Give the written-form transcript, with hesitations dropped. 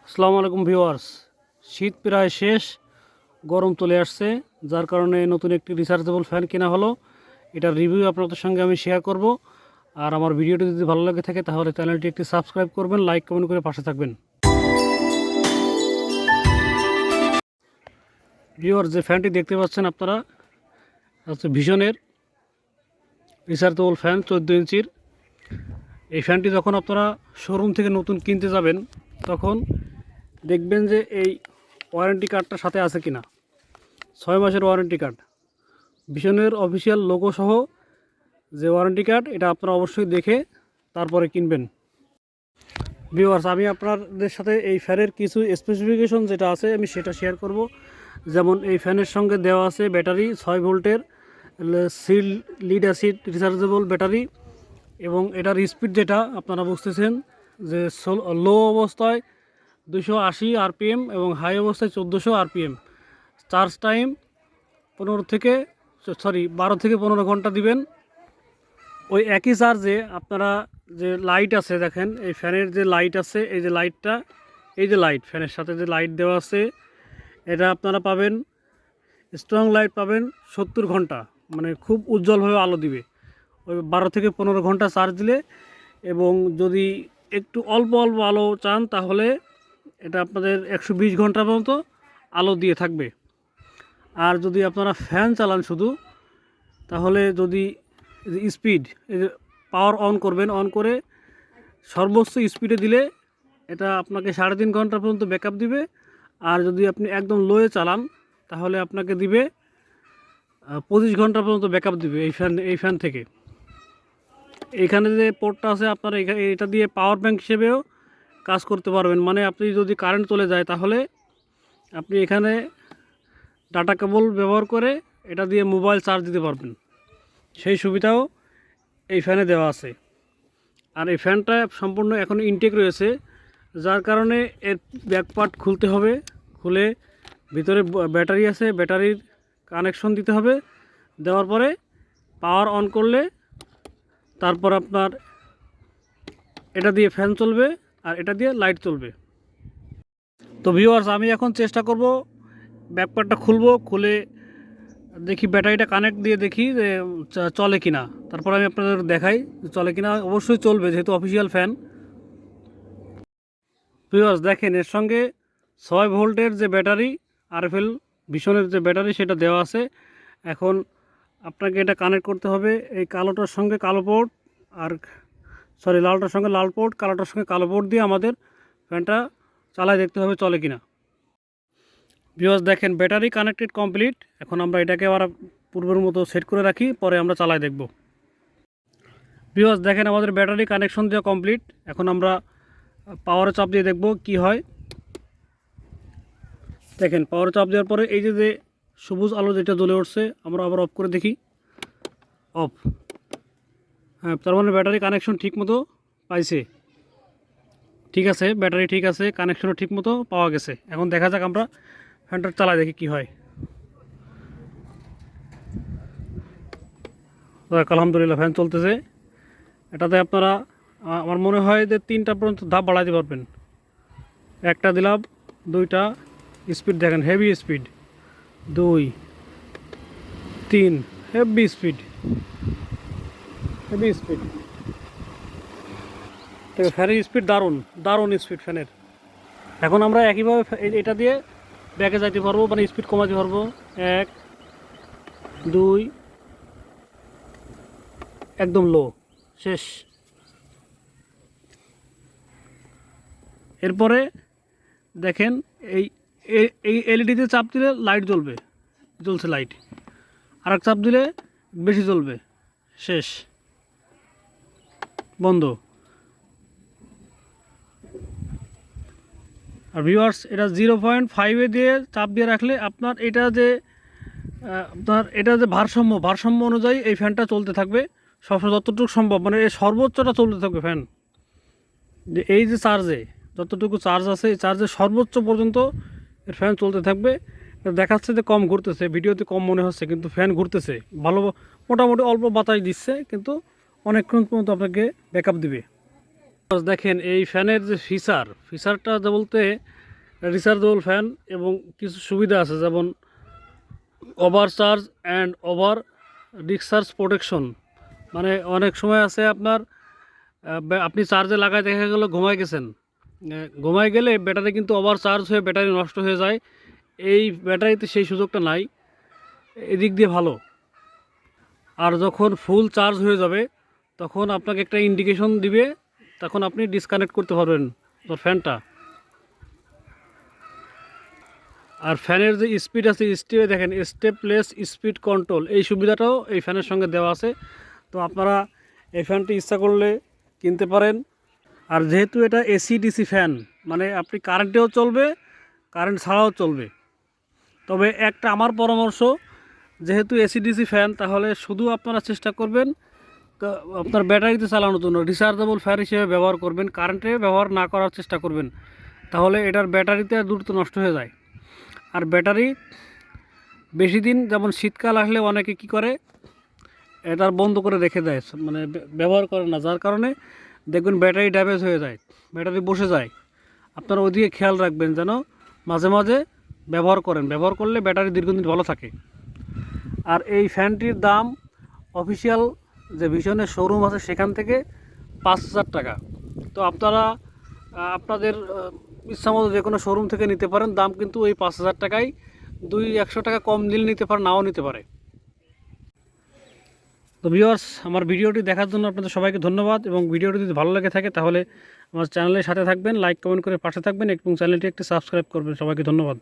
আসসালামু আলাইকুম ভিউয়ার্স। শীত প্রায় শেষ, গরম চলে আসছে, যার কারণে নতুন একটি রিচার্জেবল ফ্যান কেনা হলো। এটার রিভিউ আপনাদের সঙ্গে আমি শেয়ার করব। আর আমার ভিডিওটি যদি ভালো লাগে থাকে তাহলে চ্যানেলটি একটি সাবস্ক্রাইব করবেন, লাইক কমেন্ট করে পাশে থাকবেন। ভিউয়ার্স, যে ফ্যানটি দেখতে পাচ্ছেন আপনারা হচ্ছে ভিশনের রিচার্জেবল ফ্যান 14 ইঞ্চির। এই ফ্যানটি যখন আপনারা শোরুম থেকে নতুন কিনতে যাবেন তখন দেখবেন যে এই ওয়ারেন্টি কার্ডটা সাথে আছে কিনা। 6 মাসের ওয়ারেন্টি কার্ড, ভিশনের অফিসিয়াল লোগো সহ যে ওয়ারেন্টি কার্ড, এটা আপনারা অবশ্যই দেখে তারপরে কিনবেন। ভিউয়ার্স, আমি আপনাদের সাথে এই ফ্যানের কিছু স্পেসিফিকেশন যেটা আছে আমি সেটা শেয়ার করব। যেমন এই ফ্যানের সঙ্গে দেওয়া আছে ব্যাটারি 6 ভোল্টের seal lead acid rechargeable battery, এবং এটার স্পিড যেটা আপনারা বুঝতেছেন যে লো অবস্থায় 280 RPM এবং হাই অবস্থায় 1400 RPM। চার্জ টাইম 12 থেকে 15 ঘন্টা দিবেন। ওই একই চার্জে আপনারা যে লাইট আছে, দেখেন এই ফ্যানের যে লাইট আছে, এই যে লাইটটা, এই যে লাইট ফ্যানের সাথে যে লাইট দেওয়া আছে, এটা আপনারা পাবেন স্ট্রং লাইট পাবেন 70 ঘন্টা, মানে খুব উজ্জ্বলভাবে আলো দিবে ওই 12 থেকে 15 ঘন্টা চার্জ দিলে। এবং যদি একটু অল্প অল্প আলো চান তাহলে এটা আপনাদের 120 ঘন্টা পর্যন্ত আলো দিয়ে থাকবে। আর যদি আপনারা ফ্যান চালান শুধু, তাহলে যদি স্পিড পাওয়ার অন করবেন, অন করে সর্বোচ্চ স্পিডে দিলে এটা আপনাকে 3.5 ঘন্টা পর্যন্ত ব্যাকআপ দিবে। আর যদি আপনি একদম লোয়ে চালান তাহলে আপনাকে দিবে 25 ঘন্টা পর্যন্ত ব্যাকআপ দিবে এই ফ্যান থেকে। এইখানে যে পোর্টটা আছে আপনারা এটা দিয়ে পাওয়ার ব্যাংক হিসেবেও কাজ করতে পারবেন। মানে আপনি যদি কারেন্ট চলে যায় তাহলে আপনি এখানে ডাটা কেবল ব্যবহার করে এটা দিয়ে মোবাইল চার্জ দিতে পারবেন, সেই সুবিধাও এই ফ্যানে দেওয়া আছে। আর এই ফ্যানটা সম্পূর্ণ এখন ইনটেক রয়েছে, যার কারণে এর ব্যাক পার্ট খুলতে হবে। খুলে ভিতরে ব্যাটারি আছে, ব্যাটারির কানেকশন দিতে হবে। দেওয়ার পরে পাওয়ার অন করলে তারপর আপনার এটা দিয়ে ফ্যান চলবে আর এটা দিয়ে লাইট চলবে। তো ভিউয়ার্স, আমি এখন চেষ্টা করব ব্যাকপার্টটা খুলবো, খুলে দেখি ব্যাটারিটা কানেক্ট দিয়ে দেখি যে চলে কিনা। তারপর আমি আপনাদের দেখাই চলে কিনা। অবশ্যই চলবে যেহেতু অফিসিয়াল ফ্যান। ভিউয়ার্স দেখেন, এর সঙ্গে 6 ভোল্টের যে ব্যাটারি RFL ভিশনের যে ব্যাটারি সেটা দেওয়া আছে। এখন আপনাকে এটা কানেক্ট করতে হবে এই কালোটার সঙ্গে কালো পোর্ট, আর লালটার সঙ্গে লাল পোর্ট, কালোটার সঙ্গে কালো পোর্ট দিয়ে আমাদের ফ্যানটা চালায় দেখতে হবে চলে কিনা। ভিউয়ার্স দেখেন, ব্যাটারি কানেক্টেড কমপ্লিট। এখন আমরা এটাকে আবার পূর্বের মতো সেট করে রাখি, পরে আমরা চালাই দেখব। ভিউয়ার্স দেখেন, আমাদের ব্যাটারি কানেকশন দেওয়া কমপ্লিট। এখন আমরা পাওয়ারে চাপ দিয়ে দেখব কি হয়। দেখেন, পাওয়ারে চাপ দেওয়ার পরে এই যে সবুজ আলো যেটা জ্বলে উঠছে, আমরা আবার অফ করে দেখি। অফ। হ্যাঁ, তার মানে ব্যাটারি কানেকশন ঠিক মতো পাইছে। ঠিক আছে, ব্যাটারি ঠিক আছে, কানেকশনও ঠিক মতো পাওয়া গেছে। এখন দেখা যাক আমরা ফ্যানটা চালাই দেখি কি হয়। আলহামদুলিল্লাহ, ফ্যান চলতেছে। এটাতে আপনারা আমার মনে হয় যে 3টা পর্যন্ত ধাপ বাড়াতে পারবেন। 1টা দিলাম, 2টা, স্পিড দেখেন, heavy speed, 2, 3, heavy speed, heavy speed. ফ্যানের স্পিড দারুণ, দারুণ স্পিড ফ্যানের। এখন আমরা একইভাবে এটা দিয়ে ব্যাকে যাইতে পারবো, মানে স্পিড কমাতে পারবো। 1, 2, একদম লো, শেষ। এরপরে দেখেন এই এই এলইডিতে চাপ দিলে লাইট জ্বলবে, জ্বলছে লাইট। আর এক চাপ দিলে বেশি জ্বলবে, শেষ, বন্ধ। আর ভিউয়ার্স, এটা 0.5-এ দিয়ে চাপ দিয়ে রাখলে আপনার এটা যে ভারসাম্য অনুযায়ী এই ফ্যানটা চলতে থাকবে সবসময়, যতটুকু সম্ভব, মানে এই সর্বোচ্চটা চলতে থাকবে ফ্যান। যে এই যে চার্জে যতটুকু চার্জ আছে, এই চার্জে সর্বোচ্চ পর্যন্ত এর ফ্যান চলতে থাকবে। দেখাচ্ছে যে কম ঘুরতেছে, ভিডিওতে কম মনে হচ্ছে, কিন্তু ফ্যান ঘুরতেছে ভালো, মোটামুটি অল্প বাতাস দিচ্ছে, কিন্তু অনেকক্ষণ পর্যন্ত আপনাকে ব্যাকআপ দিবে। দেখেন এই ফ্যানের যে ফিচারটা যে বলতে রিচার্জেবল ফ্যান এবং কিছু সুবিধা আছে, যেমন over charge and over discharge protection. মানে অনেক সময় আছে আপনার আপনি চার্জে লাগায় দেখা গেলো ঘুমায় গেছেন, ঘুমায় গেলে ব্যাটারি কিন্তু ওভার চার্জ হয়ে ব্যাটারি নষ্ট হয়ে যায়। এই ব্যাটারিতে সেই সুযোগটা নাই, এদিক দিয়ে ভালো। আর যখন ফুল চার্জ হয়ে যাবে তখন আপনাকে একটা ইন্ডিকেশন দিবে, তখন আপনি ডিসকানেক্ট করতে পারবেন তোর ফ্যানটা। আর ফ্যানের যে স্পিড আছে, স্টেপে দেখেন স্টেপলেস স্পিড কন্ট্রোল, এই সুবিধাটাও এই ফ্যানের সঙ্গে দেওয়া আছে। তো আপনারা এই ফ্যানটি ইচ্ছা করলে কিনতে পারেন। আর যেহেতু এটা এসি ডিসি ফ্যান, মানে আপনি কারেন্টেও চলবে, কারেন্ট ছাড়াও চলবে। তবে একটা আমার পরামর্শ, যেহেতু এসি ডিসি ফ্যান, তাহলে শুধু আপনারা চেষ্টা করবেন আপনার ব্যাটারিতে চালানোর জন্য রিচার্জেবল ফ্যান হিসেবে ব্যবহার করবেন, কারেন্টে ব্যবহার না করার চেষ্টা করবেন, তাহলে এটার ব্যাটারিতে দ্রুত নষ্ট হয়ে যায়। আর ব্যাটারি বেশি দিন, যেমন শীতকাল আসলে অনেকে কি করে এটার বন্ধ করে রেখে দেয়, মানে ব্যবহার করে না, যার কারণে দেখবেন ব্যাটারি ড্যামেজ হয়ে যায়, ব্যাটারি বসে যায়। আপনারা ওইদিকে খেয়াল রাখবেন যেন মাঝে মাঝে ব্যবহার করেন, ব্যবহার করলে ব্যাটারি দীর্ঘদিন ভালো থাকে। আর এই ফ্যানটির দাম অফিসিয়াল যে ভিশনের শোরুম আছে সেখান থেকে 5,000 টাকা। তো আপনারা আপনাদের ইচ্ছামতো যে কোনো শোরুম থেকে নিতে পারেন, দাম কিন্তু ওই 5,000 টাকায়, 200-100 টাকা কম দিলে নিতে পারে, নাও নিতে পারে। তো ভিউয়ার্স, আমার ভিডিওটি দেখার জন্য আপনাদের সবাইকে ধন্যবাদ, এবং ভিডিওটি যদি ভালো লেগে থাকে তাহলে আমার চ্যানেলের সাথে থাকবেন, লাইক কমেন্ট করে পাশে থাকবেন এবং চ্যানেলটি একটি সাবস্ক্রাইব করবেন। সবাইকে ধন্যবাদ।